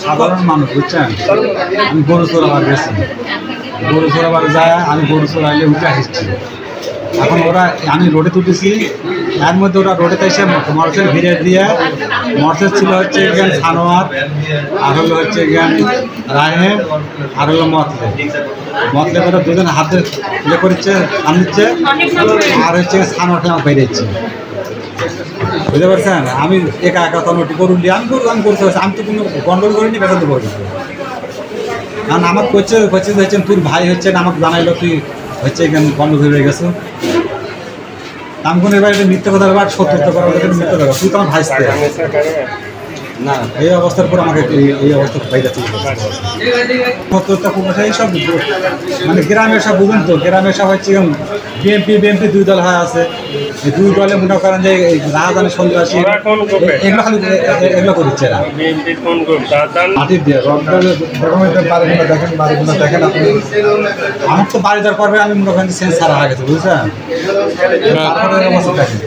সাধারণ মানুষ বুঝছেন। আমি গরু চোরাবার গেছি, গরু চোরাবার যায় আমি গরু চোরাইলে উঠে আসছি। এখন ওরা আমি রোডে তুলতেছি, এর মধ্যে ওরা রোডে এসে মরচেল ভিড়ে দিয়ে, মরচেল ছিল হচ্ছে জ্ঞান সানোয়ার, আর হলো হচ্ছে জ্ঞান রাহেম, আর হলো মতলে করে দুজন হাতে ইয়ে করছে আনছে, আর হচ্ছে সানোয়ার আমার বেরিয়েছে, বুঝতে পারছেন। আমি একা একা তনটি করুন আমি করতে পারছি, আমি তো কোনো গন্ডগোল করিনি, বেতন দেবো। কারণ আমার কোচে হচ্ছেন তোর ভাই হচ্ছেন, আমাকে জানাইলো তুই হচ্ছে গন্ডগোল হয়ে গেছো। আমি কোনো এবার মিথ্যে কথা বা সত্যতা করার মিথ্যে কথা, তুই তো আমার ভাই না। এই অবস্থার পর আমাকে এই অবস্থা বাইরে সত্যতা কোনোটাই সব মানে গ্রামের সব বুঝুন তো, গ্রামের সব হচ্ছে বিএনপি দুই দল হয় আছে, এই দুই দলে মনে করেন যে রাজধানী সন্ত্রাসী এগুলো খালি এগুলো করছে এরা মাটির দিয়ে দেখেন বাড়িগুলো দেখেন আপনি। আমার তো বাড়ি দেওয়ার পরে আমি মনে করেন সেন্স সারা হয়ে গেছে বুঝছেন, অবস্থা দেখেন।